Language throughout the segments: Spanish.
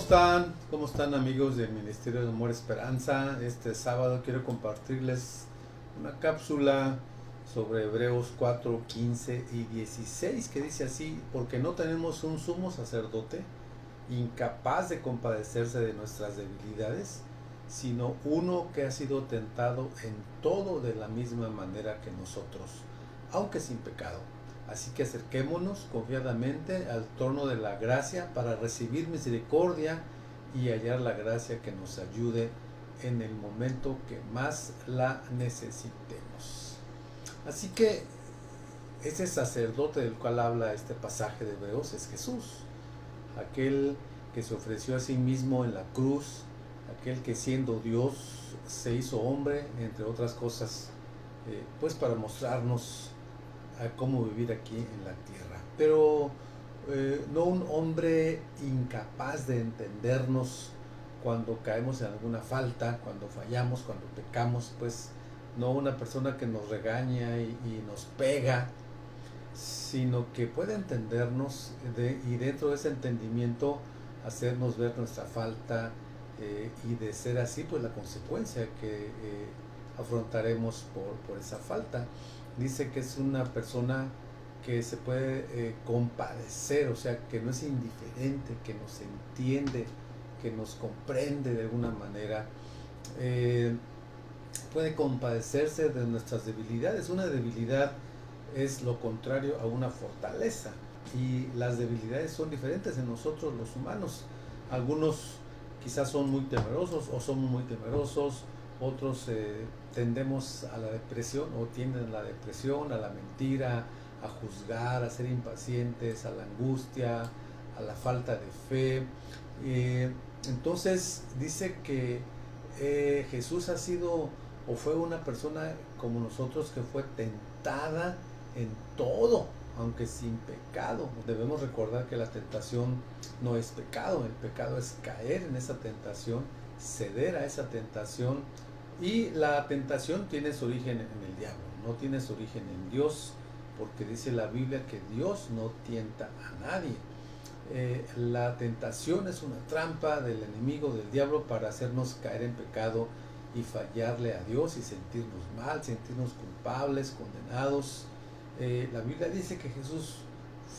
están? ¿Cómo están amigos del Ministerio de Amor Esperanza? Este sábado quiero compartirles una cápsula sobre Hebreos 4, 15 y 16 que dice así: porque no tenemos un sumo sacerdote incapaz de compadecerse de nuestras debilidades, sino uno que ha sido tentado en todo de la misma manera que nosotros, aunque sin pecado. Así que acerquémonos confiadamente al trono de la gracia para recibir misericordia y hallar la gracia que nos ayude en el momento que más la necesitemos. Así que ese sacerdote del cual habla este pasaje de Hebreos es Jesús, aquel que se ofreció a sí mismo en la cruz, aquel que siendo Dios se hizo hombre, entre otras cosas, pues para mostrarnos a cómo vivir aquí en la tierra. Pero no un hombre incapaz de entendernos cuando caemos en alguna falta, cuando fallamos, cuando pecamos, pues no una persona que nos regaña y nos pega, sino que puede entendernos y dentro de ese entendimiento hacernos ver nuestra falta, y de ser así, pues la consecuencia que afrontaremos por esa falta. Dice que es una persona que se puede compadecer, o sea, que no es indiferente, que nos entiende, que nos comprende de alguna manera. Puede compadecerse de nuestras debilidades. Una debilidad es lo contrario a una fortaleza, y las debilidades son diferentes en nosotros los humanos. Algunos quizás son muy temerosos o somos muy temerosos, otros tendemos a la depresión o tienden a la depresión, a la mentira, a juzgar, a ser impacientes, a la angustia, a la falta de fe. Entonces dice que Jesús ha sido o fue una persona como nosotros que fue tentada en todo, aunque sin pecado. Debemos recordar que la tentación no es pecado, el pecado es caer en esa tentación, ceder a esa tentación, y la tentación tiene su origen en el diablo, no tiene su origen en Dios, porque dice la Biblia que Dios no tienta a nadie. La tentación es una trampa del enemigo, del diablo, para hacernos caer en pecado y fallarle a Dios y sentirnos mal, sentirnos culpables, condenados. La Biblia dice que Jesús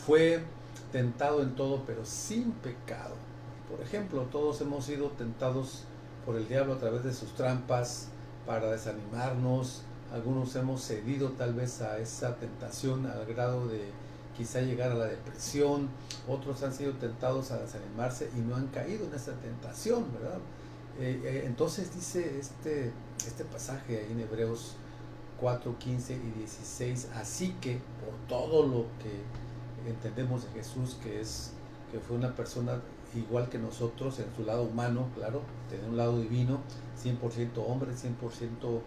fue tentado en todo, pero sin pecado. Por ejemplo, todos hemos sido tentados por el diablo a través de sus trampas para desanimarnos. Algunos hemos cedido tal vez a esa tentación al grado de quizá llegar a la depresión. Otros han sido tentados a desanimarse y no han caído en esa tentación, ¿verdad? Entonces dice este pasaje ahí en Hebreos 4, 15 y 16: así que por todo lo que entendemos de Jesús, que fue una persona igual que nosotros en su lado humano, claro, tenía un lado divino, 100% hombre, 100%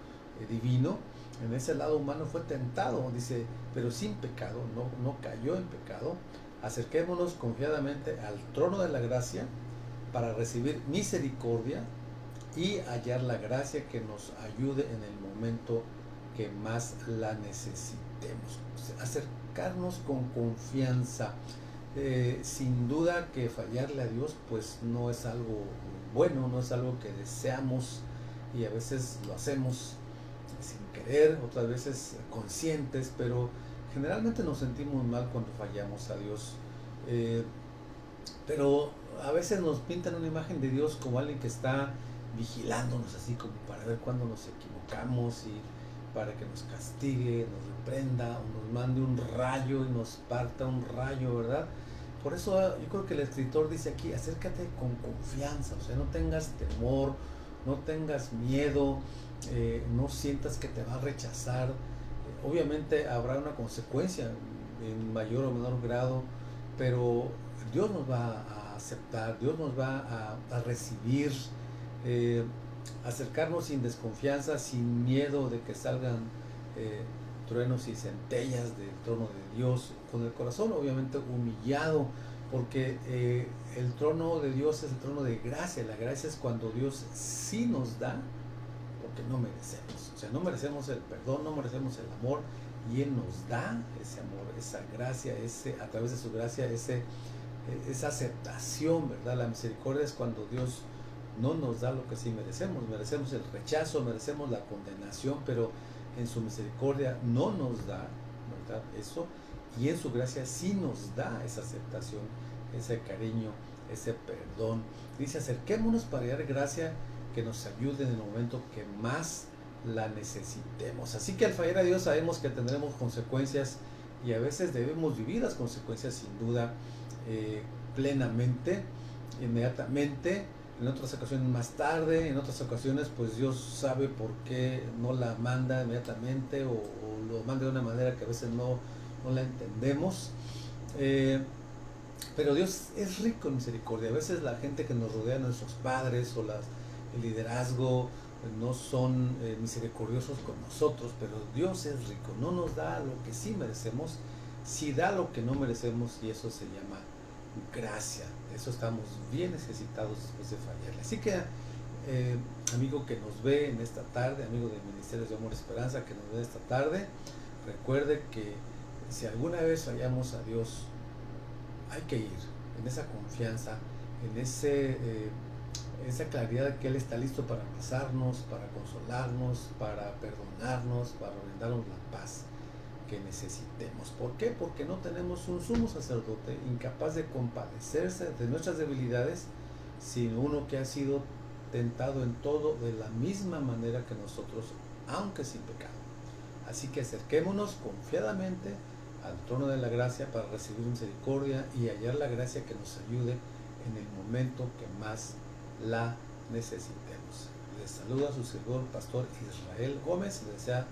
divino. En ese lado humano fue tentado, dice, pero sin pecado, no cayó en pecado. Acerquémonos confiadamente al trono de la gracia para recibir misericordia y hallar la gracia que nos ayude en el momento que más la necesitemos. Acercarnos con confianza. Sin duda que fallarle a Dios pues no es algo bueno, no es algo que deseamos, y a veces lo hacemos sin querer, otras veces conscientes, pero generalmente nos sentimos mal cuando fallamos a Dios. Pero a veces nos pintan una imagen de Dios como alguien que está vigilándonos, así como para ver cuándo nos equivocamos y para que nos castigue, nos reprenda o nos mande un rayo y nos parta un rayo, ¿verdad? Por eso yo creo que el escritor dice aquí: acércate con confianza, o sea, no tengas temor, no tengas miedo, no sientas que te va a rechazar. Obviamente habrá una consecuencia en mayor o menor grado, pero Dios nos va a aceptar, Dios nos va a recibir. eh, Acercarnos sin desconfianza, sin miedo de que salgan truenos y centellas del trono de Dios, con el corazón obviamente humillado, porque el trono de Dios es el trono de gracia. La gracia es cuando Dios sí nos da, porque no merecemos, o sea, no merecemos el perdón, no merecemos el amor, y Él nos da ese amor, esa gracia, a través de su gracia, ese esa aceptación, ¿verdad? La misericordia es cuando Dios no nos da lo que sí merecemos. Merecemos el rechazo, merecemos la condenación, pero en su misericordia no nos da, ¿verdad? Eso, y en su gracia sí nos da esa aceptación, ese cariño, ese perdón. Dice, acerquémonos para dar gracia que nos ayude en el momento que más la necesitemos. Así que al fallar a Dios sabemos que tendremos consecuencias y a veces debemos vivir las consecuencias sin duda plenamente, inmediatamente, en otras ocasiones más tarde, en otras ocasiones pues Dios sabe por qué no la manda inmediatamente o lo manda de una manera que a veces no la entendemos. Pero Dios es rico en misericordia. A veces la gente que nos rodea, nuestros padres o el liderazgo, no son misericordiosos con nosotros, pero Dios es rico, no nos da lo que sí merecemos, sí da lo que no merecemos, y eso se llama gracia. Eso estamos bien necesitados después de fallarle. Así que amigo que nos ve en esta tarde, amigo de Ministerios de Amor y Esperanza que nos ve esta tarde, recuerde que si alguna vez fallamos a Dios, hay que ir en esa confianza, en esa claridad de que Él está listo para abrazarnos, para consolarnos, para perdonarnos, para brindarnos la paz que necesitemos. ¿Por qué? Porque no tenemos un sumo sacerdote incapaz de compadecerse de nuestras debilidades, sino uno que ha sido tentado en todo de la misma manera que nosotros, aunque sin pecado. Así que acerquémonos confiadamente al trono de la gracia para recibir misericordia y hallar la gracia que nos ayude en el momento que más la necesitemos. Les saluda su servidor, Pastor Israel Gómez, y les desea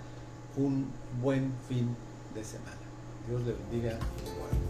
un buen fin de semana. Dios le bendiga igual.